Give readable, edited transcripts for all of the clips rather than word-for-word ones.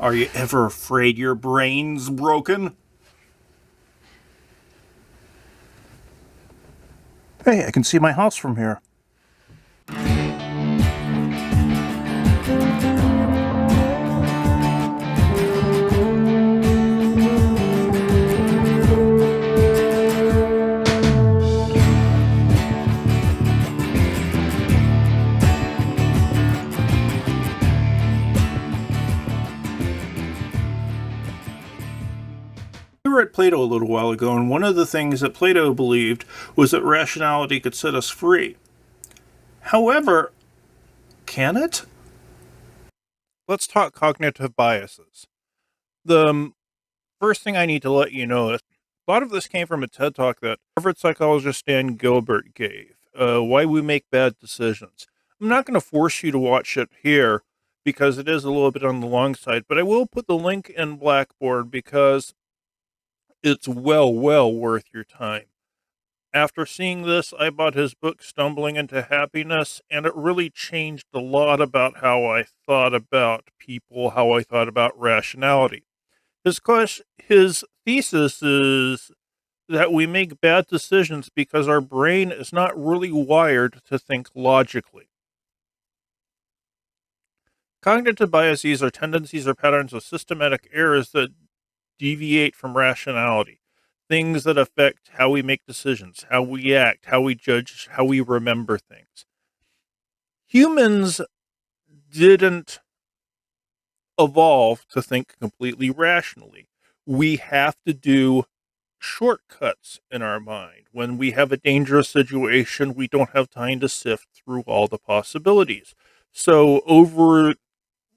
Are you ever afraid your brain's broken? Hey, I can see my house from here. We were at Plato a little while ago, and one of the things that Plato believed was that rationality could set us free. However, can it? Let's talk cognitive biases. The first thing I need to let you know is a lot of this came from a TED talk that Harvard psychologist Dan Gilbert gave. Why we make bad decisions. I'm not going to force you to watch it here because it is a little bit on the long side, but I will put the link in Blackboard because it's well worth your time. After seeing this, I bought his book, Stumbling into Happiness, and it really changed a lot about how I thought about people, how I thought about rationality. His thesis is that we make bad decisions because our brain is not really wired to think logically. Cognitive biases are tendencies or patterns of systematic errors that deviate from rationality. Things that affect how we make decisions, how we act, how we judge, how we remember things. Humans didn't evolve to think completely rationally. We have to do shortcuts in our mind. When we have a dangerous situation, we don't have time to sift through all the possibilities. So, over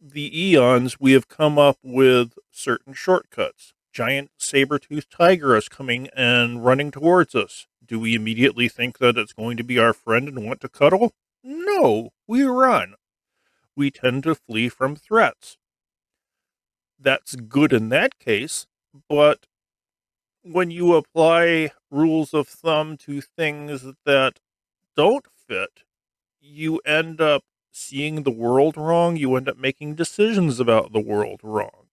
the eons, we have come up with certain shortcuts. Giant saber-toothed tiger is coming and running towards us. Do we immediately think that it's going to be our friend and want to cuddle? No, we run. We tend to flee from threats. That's good in that case, but when you apply rules of thumb to things that don't fit, you end up seeing the world wrong. You end up making decisions about the world wrong.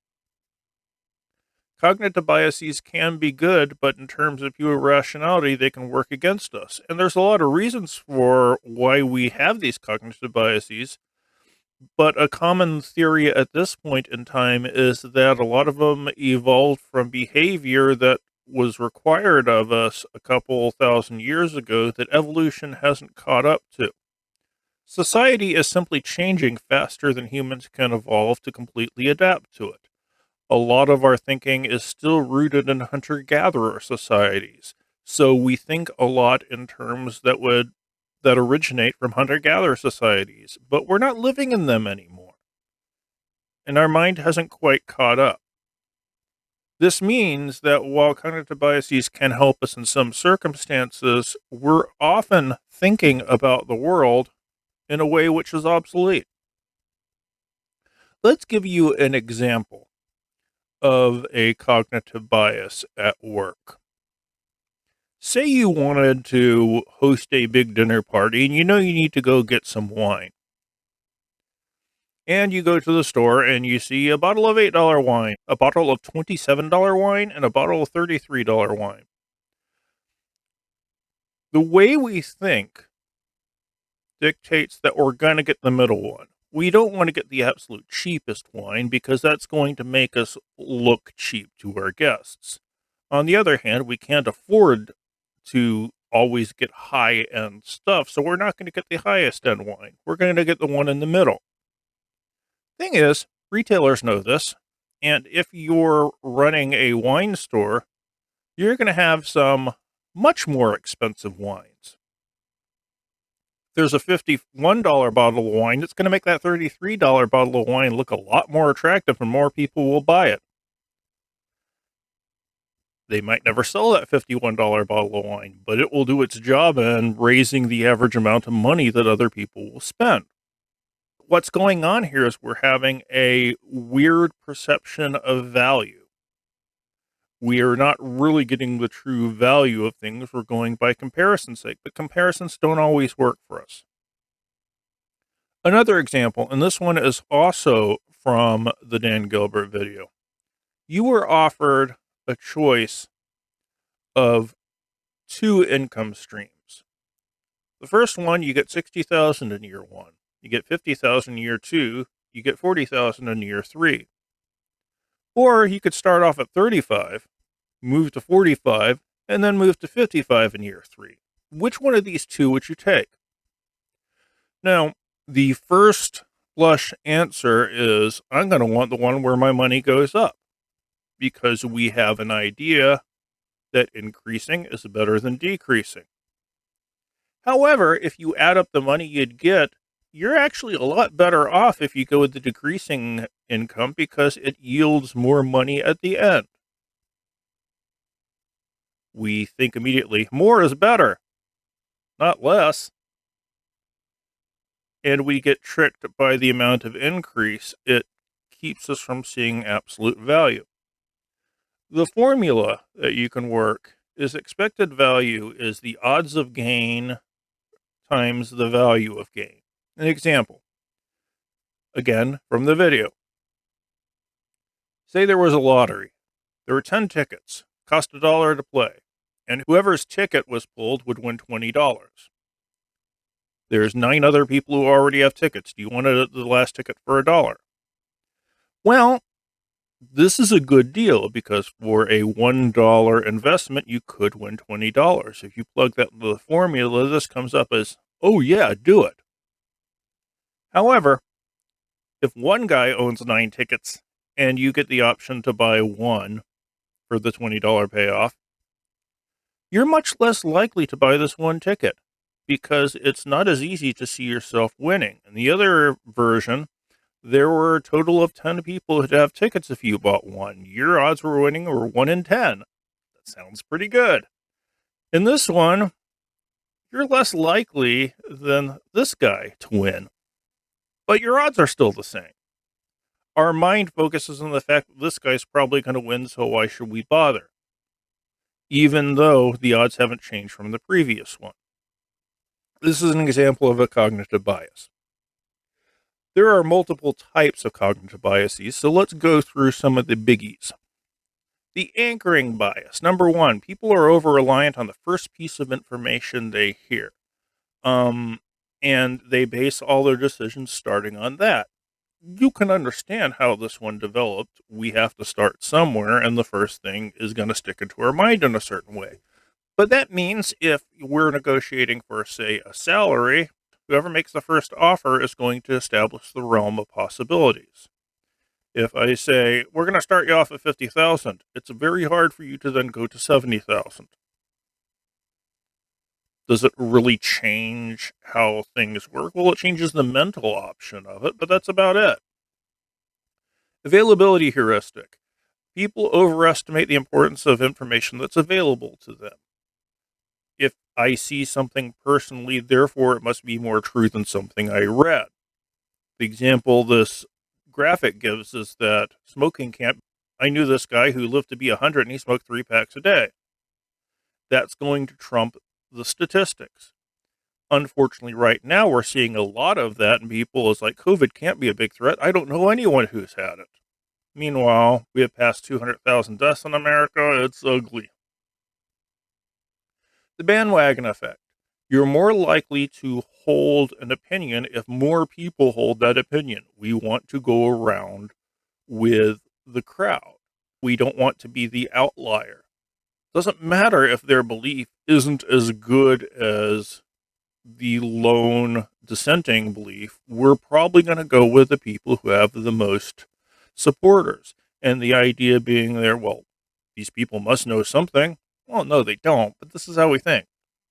Cognitive biases can be good, but in terms of pure rationality, they can work against us. And there's a lot of reasons for why we have these cognitive biases. But a common theory at this point in time is that a lot of them evolved from behavior that was required of us a couple thousand years ago that evolution hasn't caught up to. Society is simply changing faster than humans can evolve to completely adapt to it. A lot of our thinking is still rooted in hunter-gatherer societies. So we think a lot in terms that originate from hunter-gatherer societies, but we're not living in them anymore. And our mind hasn't quite caught up. This means that while cognitive biases can help us in some circumstances, we're often thinking about the world in a way which is obsolete. Let's give you an example of a cognitive bias at work. Say you wanted to host a big dinner party and you know you need to go get some wine. And you go to the store and you see a bottle of $8 wine, a bottle of $27 wine, and a bottle of $33 wine. The way we think dictates that we're going to get the middle one. We don't want to get the absolute cheapest wine because that's going to make us look cheap to our guests. On the other hand, we can't afford to always get high-end stuff, so we're not going to get the highest-end wine. We're going to get the one in the middle. Thing is, retailers know this, and if you're running a wine store, you're going to have some much more expensive wines. There's a $51 bottle of wine that's going to make that $33 bottle of wine look a lot more attractive and more people will buy it. They might never sell that $51 bottle of wine, but it will do its job in raising the average amount of money that other people will spend. What's going on here is we're having a weird perception of value. We are not really getting the true value of things. We're going by comparison's sake, but comparisons don't always work for us. Another example, and this one is also from the Dan Gilbert video. You were offered a choice of two income streams. The first one, you get 60,000 in year one. You get 50,000 in year two. You get 40,000 in year three. Or you could start off at 35, move to 45, and then move to 55 in year three. Which one of these two would you take? Now, the first blush answer is I'm going to want the one where my money goes up, because we have an idea that increasing is better than decreasing. However, if you add up the money you'd get, you're actually a lot better off if you go with the decreasing income because it yields more money at the end. We think immediately, more is better, not less. And we get tricked by the amount of increase. It keeps us from seeing absolute value. The formula that you can work is expected value is the odds of gain times the value of gain. An example, again, from the video. Say there was a lottery. There were 10 tickets, cost $1 to play, and whoever's ticket was pulled would win $20. There's 9 other people who already have tickets. Do you want the last ticket for $1? Well, this is a good deal because for a $1 investment, you could win $20. If you plug that into the formula, this comes up as, oh yeah, do it. However, if one guy owns 9 tickets and you get the option to buy one for the $20 payoff, you're much less likely to buy this one ticket because it's not as easy to see yourself winning. In the other version, there were a total of 10 people who'd have tickets if you bought one. Your odds for winning were 1 in 10. That sounds pretty good. In this one, you're less likely than this guy to win, but your odds are still the same. Our mind focuses on the fact that this guy's probably going to win, so why should we bother? Even though the odds haven't changed from the previous one. This is an example of a cognitive bias. There are multiple types of cognitive biases, so let's go through some of the biggies. The anchoring bias. Number one, people are over-reliant on the first piece of information they hear. And they base all their decisions starting on that. You can understand how this one developed. We have to start somewhere, and the first thing is going to stick into our mind in a certain way. But that means if we're negotiating for, say, a salary, whoever makes the first offer is going to establish the realm of possibilities. If I say, we're going to start you off at 50,000, it's very hard for you to then go to 70,000. Does it really change how things work? Well, it changes the mental option of it, but that's about it. Availability heuristic. People overestimate the importance of information that's available to them. If I see something personally, therefore it must be more true than something I read. The example this graphic gives is that smoking can't. I knew this guy who lived to be 100 and he smoked 3 packs a day. That's going to trump the statistics. Unfortunately, right now we're seeing a lot of that, and people is like, COVID can't be a big threat. I don't know anyone who's had it. Meanwhile, we have passed 200,000 deaths in America. It's ugly. The bandwagon effect. You're more likely to hold an opinion if more people hold that opinion. We want to go around with the crowd. We don't want to be the outlier. Doesn't matter if their belief isn't as good as the lone dissenting belief. We're probably going to go with the people who have the most supporters. And the idea being there, well, these people must know something. Well, no, they don't, but this is how we think.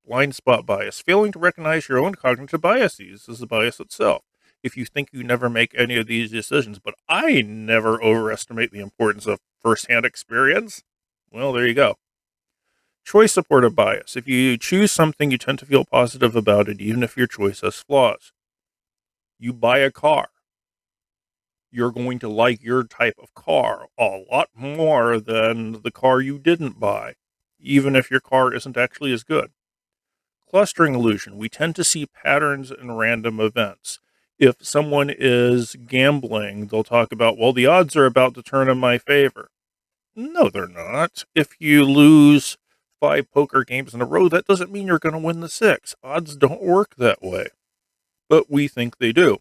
Blind spot bias. Failing to recognize your own cognitive biases is the bias itself. If you think you never make any of these decisions, but I never overestimate the importance of firsthand experience, well, there you go. Choice supportive bias. If you choose something, you tend to feel positive about it, even if your choice has flaws. You buy a car. You're going to like your type of car a lot more than the car you didn't buy, even if your car isn't actually as good. Clustering illusion. We tend to see patterns in random events. If someone is gambling, they'll talk about, well, the odds are about to turn in my favor. No, they're not. If you lose 5 poker games in a row, that doesn't mean you're going to win the 6. Odds don't work that way, but we think they do.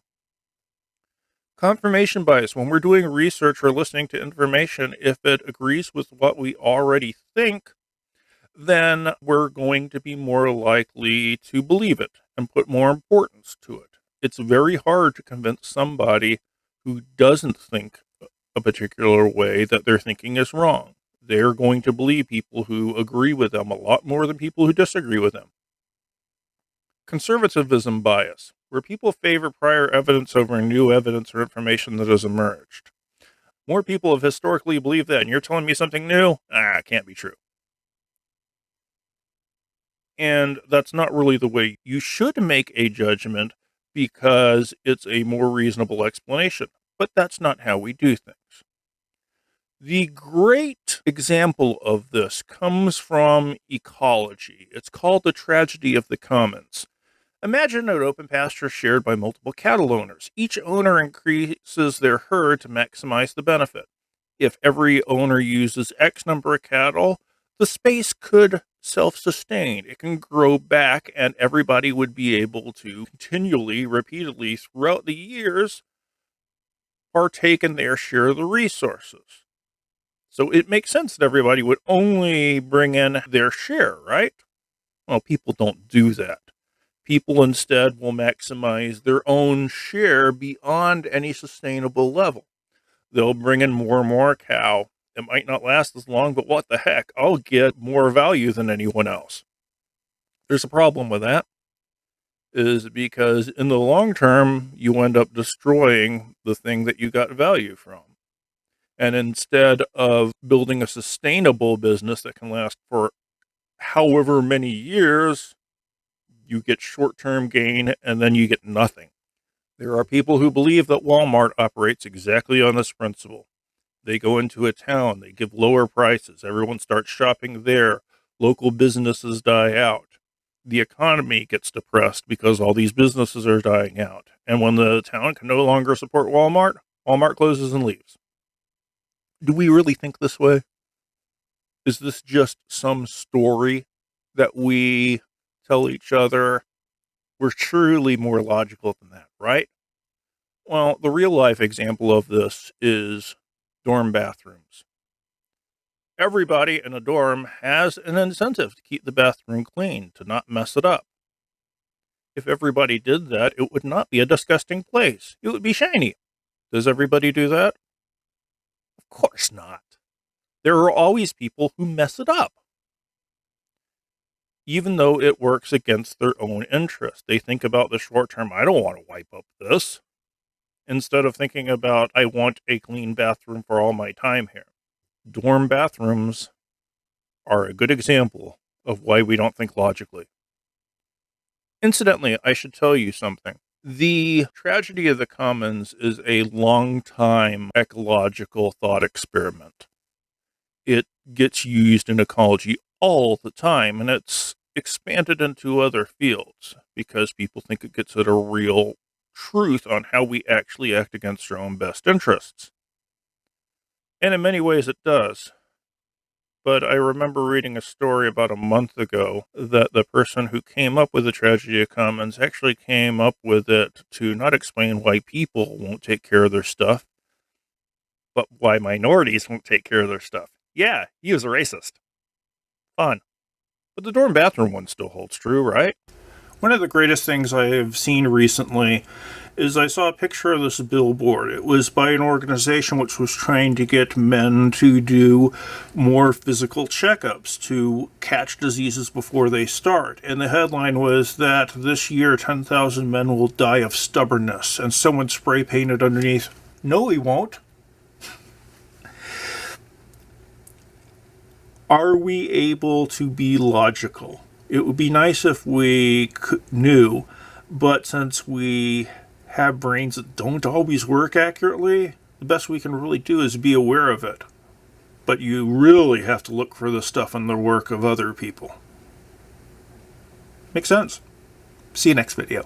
Confirmation bias. When we're doing research or listening to information, if it agrees with what we already think, then we're going to be more likely to believe it and put more importance to it. It's very hard to convince somebody who doesn't think a particular way that their thinking is wrong. They're going to believe people who agree with them a lot more than people who disagree with them. Conservatism bias, where people favor prior evidence over new evidence or information that has emerged. More people have historically believed that, and you're telling me something new? It can't be true. And that's not really the way you should make a judgment, because it's a more reasonable explanation. But that's not how we do things. The great example of this comes from ecology. It's called the tragedy of the commons. Imagine an open pasture shared by multiple cattle owners. Each owner increases their herd to maximize the benefit. If every owner uses X number of cattle, the space could self-sustain. It can grow back, and everybody would be able to continually, repeatedly, throughout the years, partake in their share of the resources. So it makes sense that everybody would only bring in their share, right? Well, people don't do that. People instead will maximize their own share beyond any sustainable level. They'll bring in more and more cow. It might not last as long, but what the heck? I'll get more value than anyone else. There's a problem with that, is because in the long term, you end up destroying the thing that you got value from. And instead of building a sustainable business that can last for however many years, you get short-term gain and then you get nothing. There are people who believe that Walmart operates exactly on this principle. They go into a town, they give lower prices, everyone starts shopping there, local businesses die out. The economy gets depressed because all these businesses are dying out. And when the town can no longer support Walmart, Walmart closes and leaves. Do we really think this way? Is this just some story that we tell each other? We're truly more logical than that, right? Well, the real life example of this is dorm bathrooms. Everybody in a dorm has an incentive to keep the bathroom clean, to not mess it up. If everybody did that, it would not be a disgusting place. It would be shiny. Does everybody do that? Of course not. There are always people who mess it up. Even though it works against their own interest. They think about the short term, I don't want to wipe up this. Instead of thinking about, I want a clean bathroom for all my time here. Dorm bathrooms are a good example of why we don't think logically. Incidentally, I should tell you something. The tragedy of the commons is a long-time ecological thought experiment. It gets used in ecology all the time, and it's expanded into other fields because people think it gets at a real truth on how we actually act against our own best interests. And in many ways it does. But I remember reading a story about a month ago that the person who came up with the tragedy of commons actually came up with it to not explain why people won't take care of their stuff, but why minorities won't take care of their stuff. Yeah, he was a racist. Fun. But the dorm bathroom one still holds true, right? One of the greatest things I have seen recently is I saw a picture of this billboard. It was by an organization which was trying to get men to do more physical checkups to catch diseases before they start. And the headline was that this year 10,000 men will die of stubbornness. And someone spray painted underneath, no, he won't. Are we able to be logical? It would be nice if we knew, but since we have brains that don't always work accurately, the best we can really do is be aware of it. But you really have to look for the stuff in the work of other people. Makes sense. See you next video.